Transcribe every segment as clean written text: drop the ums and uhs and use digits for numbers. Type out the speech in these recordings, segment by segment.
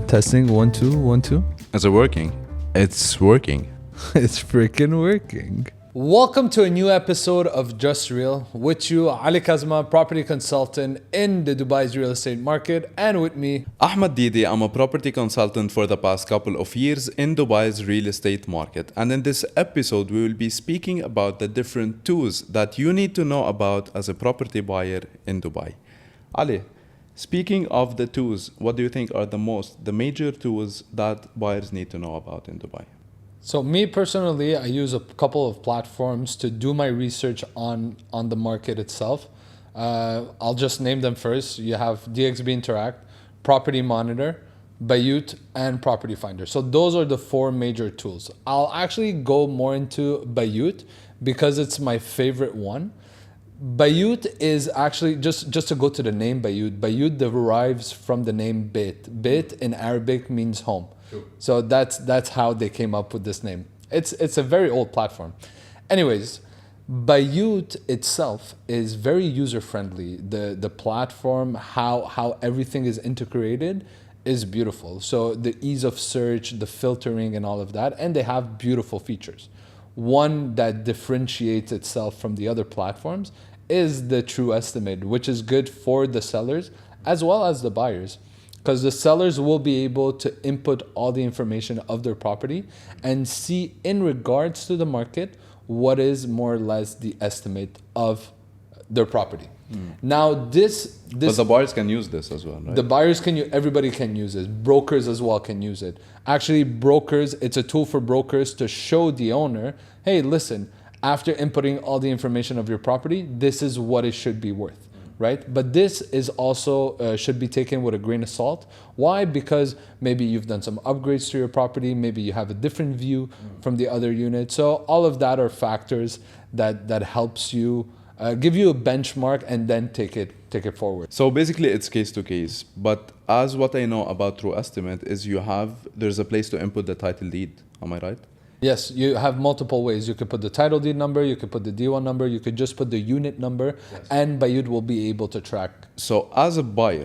Testing 1 2 1 2. Is it working? It's working. It's freaking working. Welcome to a new episode of JustReal. With you, Ali Kazma, property consultant in the Dubai's real estate market, and with me, Ahmad Didi, I'm a property consultant for the past couple of years in Dubai's real estate market. And in this episode, we will be speaking about the different tools that you need to know about as a property buyer in Dubai. Ali, speaking of the tools, what do you think are the major tools that buyers need to know about in Dubai? So me personally, I use a couple of platforms to do my research on the market itself. I'll just name them first. You have DXB Interact, Property Monitor, Bayut, and Property Finder. So those are the four major tools. I'll actually go more into Bayut because it's my favorite one. Bayut is actually, just to go to the name Bayut, Bayut derives from the name Bait. Bait in Arabic means home. So that's how they came up with this name. It's a very old platform. Anyways, Bayut itself is very user friendly. The platform, how everything is integrated is beautiful. So the ease of search, the filtering and all of that, and they have beautiful features. One that differentiates itself from the other platforms is the true estimate, which is good for the sellers as well as the buyers. Because the sellers will be able to input all the information of their property and see in regards to the market what is more or less the estimate of their property. Now this But the buyers can use this as well, right? The buyers can use, everybody can use it. Brokers as well can use it. Actually, brokers, it's a tool for brokers to show the owner, hey, listen, after inputting all the information of your property, this is what it should be worth. Right? But this is also should be taken with a grain of salt. Why? Because maybe you've done some upgrades to your property, maybe you have a different view from the other unit. So all of that are factors that helps you give you a benchmark and then take it forward. So basically it's case to case. But as what I know about True Estimate is there's a place to input the title deed. Am I right? Yes, you have multiple ways. You could put the title deed number, you could put the D1 number, you could just put the unit number, and Bayut will be able to track. So as a buyer,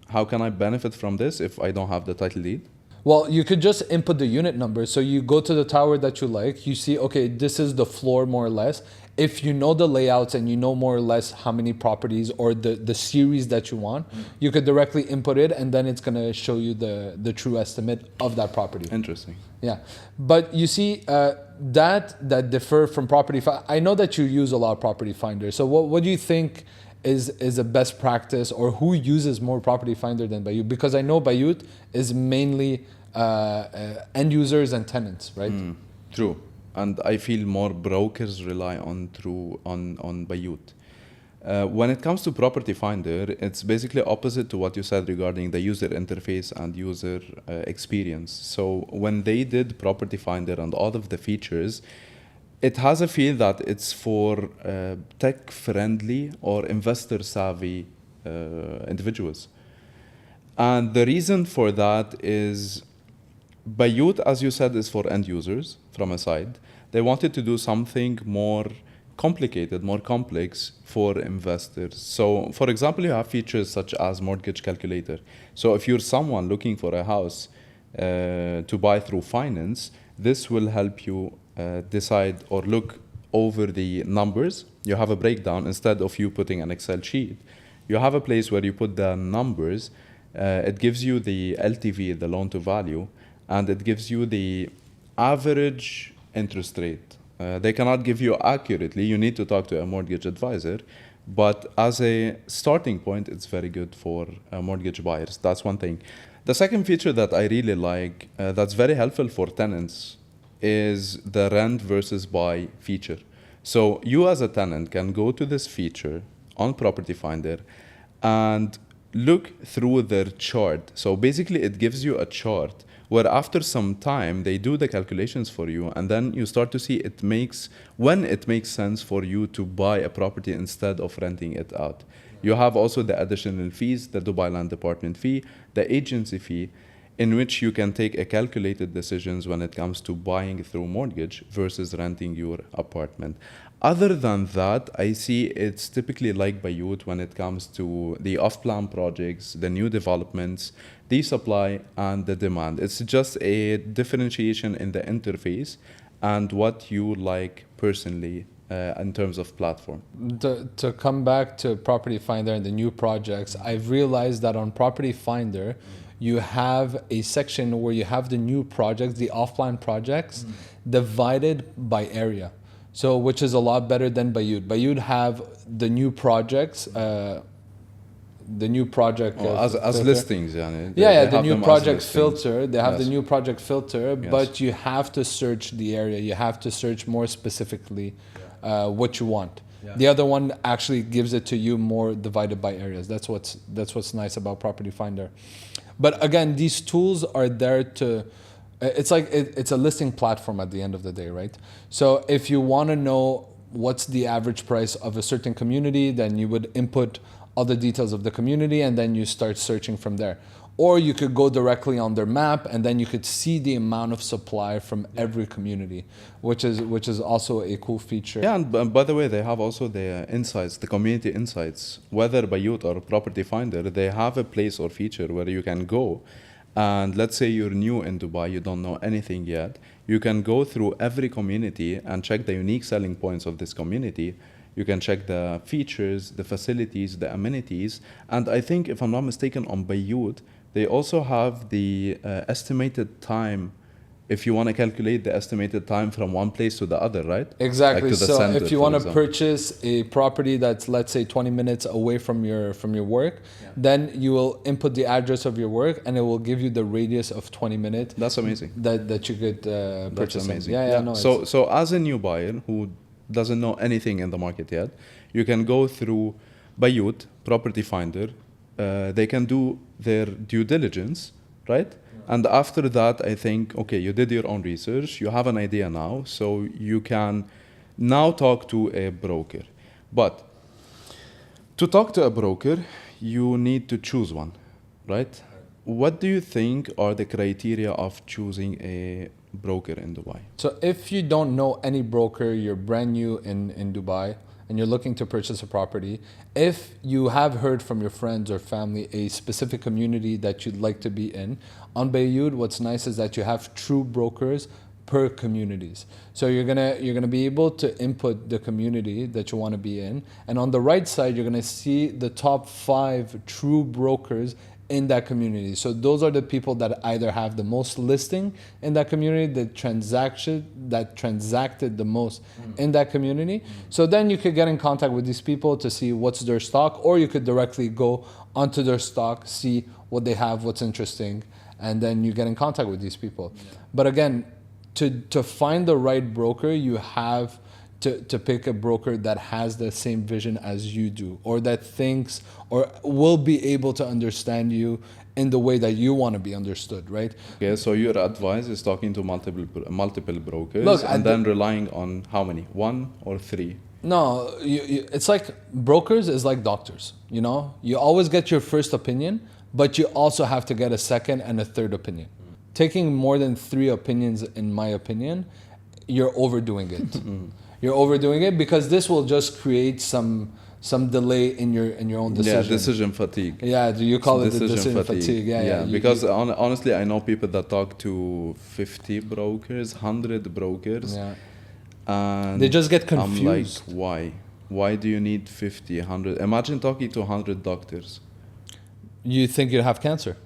how can I benefit from this if I don't have the title deed? Well, you could just input the unit number. So you go to the tower that you like, you see, okay, this is the floor more or less. If you know the layouts and you know more or less how many properties or the series that you want, you could directly input it and then it's going to show you the true estimate of that property. Interesting. Yeah. But you see, that differ from Property Finder. I know that you use a lot of Property Finder. So what do you think is a best practice, or who uses more Property Finder than Bayut? Because I know Bayut is mainly end users and tenants, right? True. And I feel more brokers rely on Bayut. When it comes to Property Finder, it's basically opposite to what you said regarding the user interface and user experience. So when they did Property Finder and all of the features, it has a feel that it's for tech-friendly or investor-savvy individuals. And the reason for that is Bayut, as you said, is for end users from a side. They wanted to do something more complicated, more complex for investors. So, for example, you have features such as mortgage calculator. So if you're someone looking for a house to buy through finance, this will help you decide or look over the numbers. You have a breakdown instead of you putting an Excel sheet. You have a place where you put the numbers. It gives you the LTV, the loan to value, and it gives you the average interest rate. They cannot give you accurately. You need to talk to a mortgage advisor. But as a starting point, it's very good for mortgage buyers. That's one thing. The second feature that I really like, that's very helpful for tenants, is the rent versus buy feature. So you as a tenant can go to this feature on Property Finder and look through their chart. So basically it gives you a chart where after some time they do the calculations for you, and then you start to see when it makes sense for you to buy a property instead of renting it out. You have also the additional fees, the Dubai Land Department fee, the agency fee. in which you can take a calculated decisions when it comes to buying through mortgage versus renting your apartment. Other than that, I see it's typically like Bayut when it comes to the off-plan projects, the new developments, the supply and the demand. It's just a differentiation in the interface and what you like personally in terms of platform. To come back to Property Finder and the new projects, I've realized that on Property Finder, you have a section where you have the new projects, the off-plan projects, divided by area. So, which is a lot better than Bayut. Bayut have the new projects, the new project as listings, yani. The new project filter. They have the new project filter, Yes. but you have to search the area. You have to search more specifically what you want. Yeah. The other one actually gives it to you more divided by areas. That's what's nice about Property Finder. But again, these tools are there to. It's like it's a listing platform at the end of the day, right? So if you want to know what's the average price of a certain community, then you would input all the details of the community and then you start searching from there. Or you could go directly on their map and then you could see the amount of supply from every community, which is also a cool feature. Yeah, and by the way, they have also the insights, the community insights. Whether Bayut or Property Finder, they have a place or feature where you can go. And let's say you're new in Dubai, you don't know anything yet. You can go through every community and check the unique selling points of this community. You can check the features, the facilities, the amenities. And I think, if I'm not mistaken, on Bayut, they also have the estimated time, if you want to calculate the estimated time from one place to the other, right? Exactly. Like to the So center, if you for want to example. purchase a property that's, let's say, 20 minutes away from your work, then you will input the address of your work and it will give you the radius of 20 minutes That's amazing. that you could That's purchase. amazing. No, So as a new buyer who doesn't know anything in the market yet, you can go through Bayut, Property Finder. They can do their due diligence, right? And after that, I think, okay, you did your own research, you have an idea now, so you can now talk to a broker. But to talk to a broker, you need to choose one, right? What do you think are the criteria of choosing a broker in Dubai? So if you don't know any broker, you're brand new in Dubai, and you're looking to purchase a property, if you have heard from your friends or family a specific community that you'd like to be in, on Bayud, what's nice is that you have true brokers per communities. So you're gonna be able to input the community that you want to be in, and on the right side you're gonna see the top 5 true brokers in that community. So those are the people that either have the most listing in that community, that transacted the most in that community. So then you could get in contact with these people to see what's their stock, or you could directly go onto their stock, see what they have, what's interesting, and then you get in contact with these people. But again, to find the right broker, you have to pick a broker that has the same vision as you do, or that thinks or will be able to understand you in the way that you want to be understood, right? Okay, so your advice is talking to multiple brokers. Look, and then relying on how many? 1 or 3? No, it's like brokers is like doctors, you know? You always get your first opinion, but you also have to get a second and a third opinion. Taking more than 3 opinions, in my opinion, you're overdoing it. You're overdoing it, because this will just create some delay in your own decision. Yeah, decision fatigue. Yeah, do you call it the decision fatigue? Yeah. Because honestly, I know people that talk to 50 brokers, 100 brokers. Yeah. And They just get I'm confused. like, why? Why do you need 50, 100? Imagine talking to 100 doctors. You think you have cancer,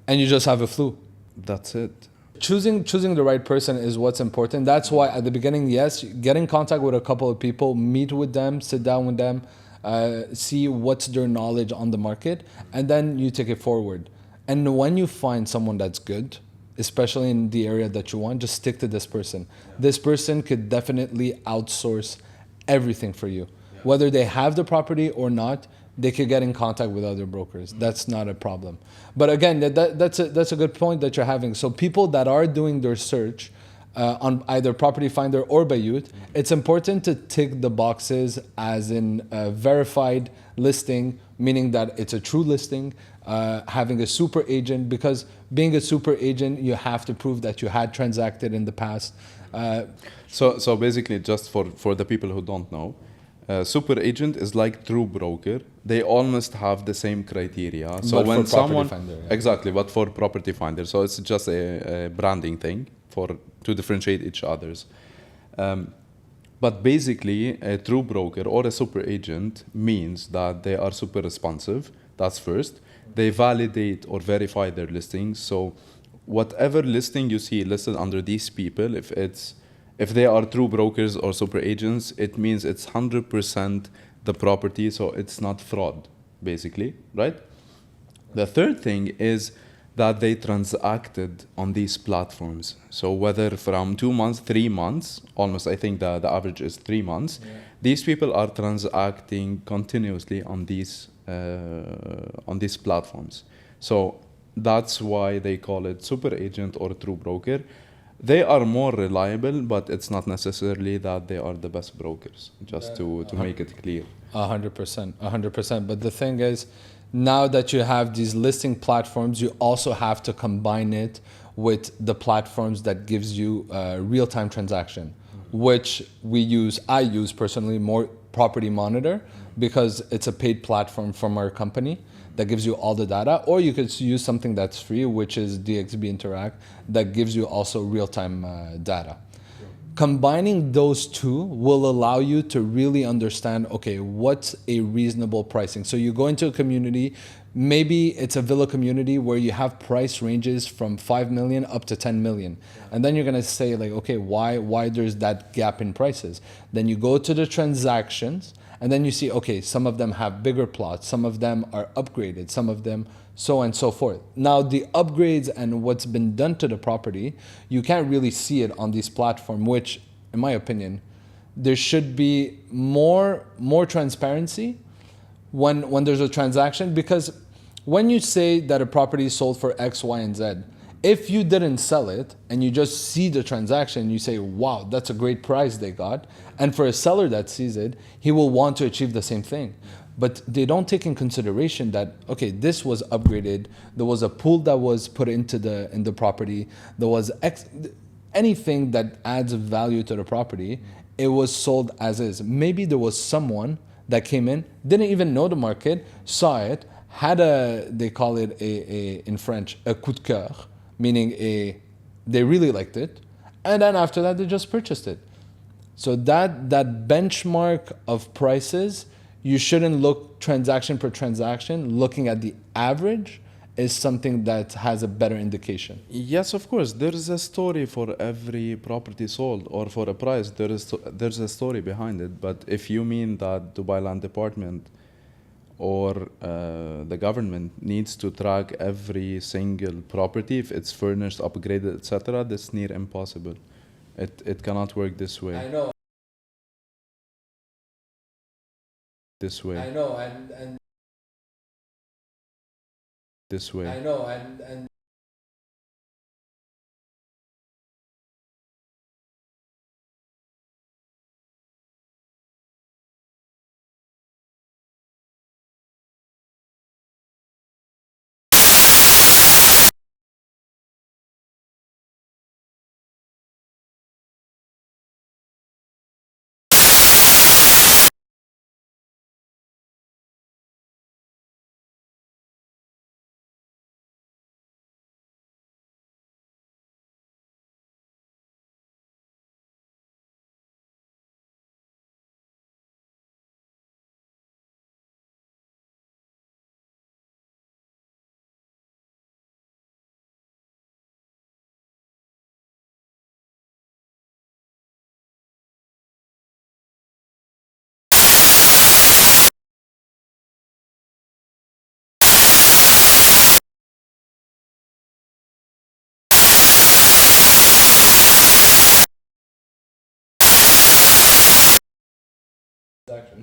and you just have a flu. That's it. Choosing the right person is what's important. That's why at the beginning, yes, get in contact with a couple of people, meet with them, sit down with them, see what's their knowledge on the market, and then you take it forward. And when you find someone that's good, especially in the area that you want, just stick to this person. This person could definitely outsource everything for you. Whether they have the property or not, they could get in contact with other brokers. That's not a problem. But again, that's a good point that you're having. So people that are doing their search on either Property Finder or Bayut, it's important to tick the boxes as in a verified listing, meaning that it's a true listing, having a super agent, because being a super agent, you have to prove that you had transacted in the past. So basically, just for the people who don't know, super agent is like true broker. They almost have the same criteria. So But when for property someone finder, yeah. exactly, but for property finder, so it's just a branding thing to differentiate each others. But basically, a true broker or a super agent means that they are super responsive. That's first. They validate or verify their listings. So whatever listing you see listed under these people, if they are true brokers or super agents, it means it's 100% the property, so it's not fraud, basically, right? The third thing is that they transacted on these platforms. So whether from 2 months, 3 months, almost I think the average is 3 months, these people are transacting continuously on these platforms. So that's why they call it super agent or true broker. They are more reliable, but it's not necessarily that they are the best brokers, just to make it clear. 100%, 100%. But the thing is, now that you have these listing platforms, you also have to combine it with the platforms that gives you real-time transaction, which I use personally more Property Monitor, because it's a paid platform from our company that gives you all the data, or you could use something that's free, which is DXB Interact, that gives you also real-time data. Combining those two will allow you to really understand, okay, what's a reasonable pricing? So you go into a community, maybe it's a villa community where you have price ranges from 5 million up to 10 million. And then you're gonna say like, okay, why there's that gap in prices? Then you go to the transactions, and then you see, okay, some of them have bigger plots, some of them are upgraded, some of them so on and so forth. Now, the upgrades and what's been done to the property, you can't really see it on this platform, which, in my opinion, there should be more transparency when there's a transaction, because when you say that a property is sold for X, Y, and Z, if you didn't sell it and you just see the transaction, you say, wow, that's a great price they got. And for a seller that sees it, he will want to achieve the same thing. But they don't take in consideration that, okay, this was upgraded. There was a pool that was put into the property. There was anything that adds value to the property. It was sold as is. Maybe there was someone that came in, didn't even know the market, saw it, had they call it in French, a coup de cœur, meaning they really liked it, and then after that they just purchased it. So that benchmark of prices, you shouldn't look transaction per transaction. Looking at the average is something that has a better indication. Yes, of course. There is a story for every property sold, or for a price. There's a story behind it. But if you mean that Dubai Land Department or the government needs to track every single property, if it's furnished, upgraded, etc., that's near impossible. It cannot work this way. I know. This way. I know, and This way. I know, and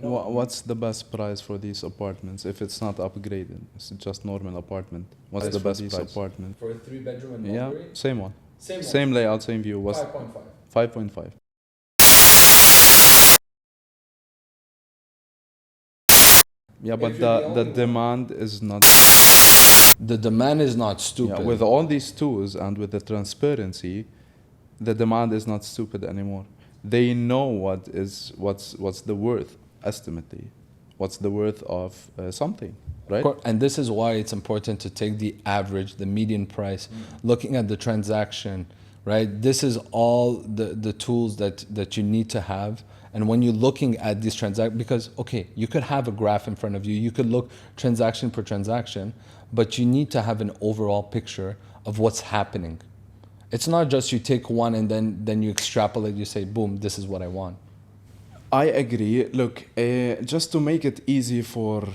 What's the best price for these apartments if it's not upgraded? It's just normal apartment. What's the best price apartment? for a 3-bedroom in Yeah, Mulberry, same one. same Layout, same view. What's 5.5. 5.5? Yeah, but If you're the the only one. demand is not. The demand is not stupid. Yeah, with all these tools and with the transparency, the demand is not stupid anymore. They know what's the worth, estimately, what's the worth of something, right? And this is why it's important to take the average, the median price, looking at the transaction, right? This is all the tools that you need to have. And when you're looking at these transactions, because, okay, you could have a graph in front of you, you could look transaction per transaction, but you need to have an overall picture of what's happening. It's not just you take one and then you extrapolate, you say, boom, this is what I want. I agree. Look, just to make it easy for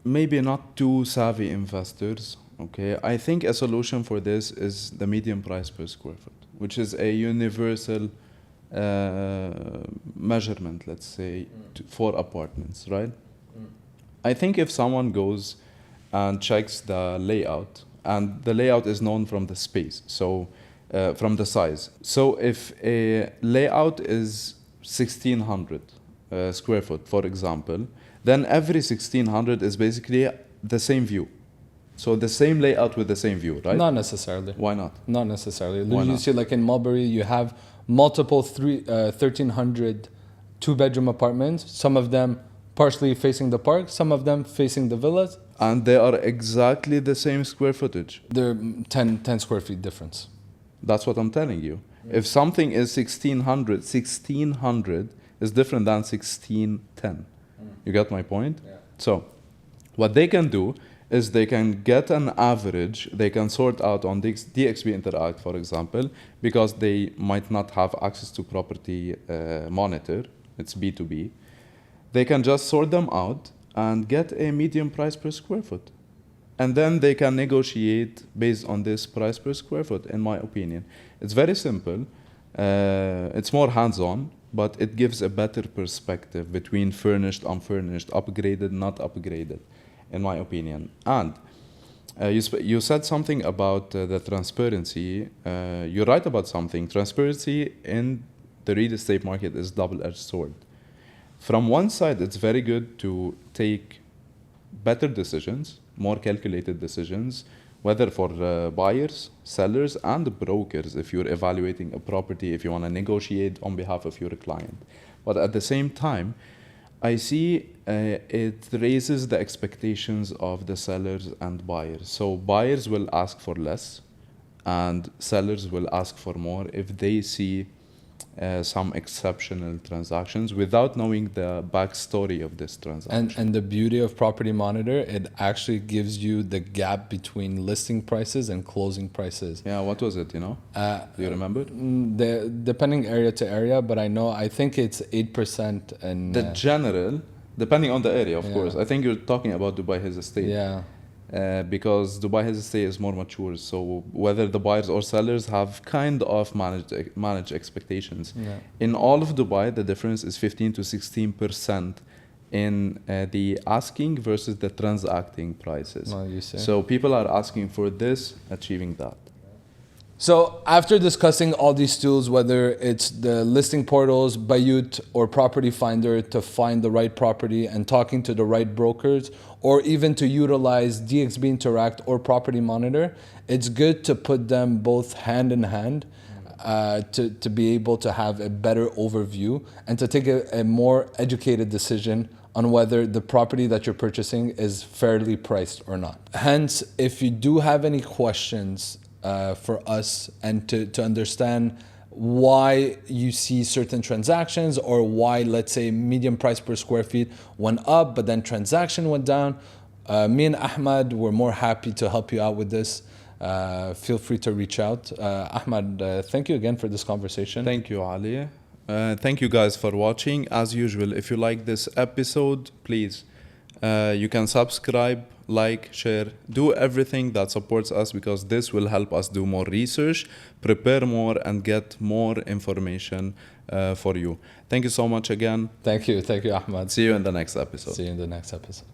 maybe not too savvy investors, okay, I think a solution for this is the median price per square foot, which is a universal measurement, let's say, for apartments, right? I think if someone goes and checks the layout, and the layout is known from the space, so from the size. So if a layout is 1600 square foot, for example, then every 1600 is basically the same view. So the same layout with the same view, right? Not necessarily. Why not? Not necessarily. Why You not? see, like in Mulberry, you have multiple 1,300 two-bedroom apartments. Some of them partially facing the park, some of them facing the villas. And they are exactly the same square footage. They're 10 square feet difference. That's what I'm telling you. If something is 1600, 1600 is different than 1610. You get my point? Yeah. So what they can do is they can get an average, they can sort out on DXB Interact, for example, because they might not have access to property monitor, it's B2B. They can just sort them out and get a median price per square foot. And then they can negotiate based on this price per square foot, in my opinion. It's very simple. It's more hands-on, but it gives a better perspective between furnished, unfurnished, upgraded, not upgraded, in my opinion. And you said something about the transparency. You're right about something. Transparency in the real estate market is double-edged sword. From one side, it's very good to take better decisions, more calculated decisions, whether for buyers, sellers, and brokers, if you're evaluating a property, if you want to negotiate on behalf of your client. But at the same time, I see it raises the expectations of the sellers and buyers. So buyers will ask for less, and sellers will ask for more if they see some exceptional transactions without knowing the backstory of this transaction. And the beauty of Property Monitor, it actually gives you the gap between listing prices and closing prices. Yeah, what was it, Do you remember? Depending area to area, but I think it's 8% and The general, depending on the area, of Yeah. course. I think you're talking about Dubai Hills Estate. yeah. Because Dubai Hills Estate is more mature, so whether the buyers or sellers have kind of managed expectations. Yeah. In all of Dubai, the difference is 15 to 16% in the asking versus the transacting prices. Well, you see. So people are asking for this, achieving that. So after discussing all these tools, whether it's the listing portals, Bayut, or Property Finder to find the right property and talking to the right brokers, or even to utilize DXB Interact or Property Monitor, it's good to put them both hand in hand to be able to have a better overview and to take a more educated decision on whether the property that you're purchasing is fairly priced or not. Hence, if you do have any questions for us and to understand why you see certain transactions or why, let's say, median price per square feet went up but then transaction went down, me and Ahmad were more happy to help you out with this. Feel free to reach out. Ahmad, thank you again for this conversation. Thank you, Ali. Thank you guys for watching. As usual, if you like this episode, please, you can subscribe, like, share, do everything that supports us, because this will help us do more research, prepare more, and get more information for you. Thank you so much again. Thank you, Ahmad. See you in the next episode. See you in the next episode.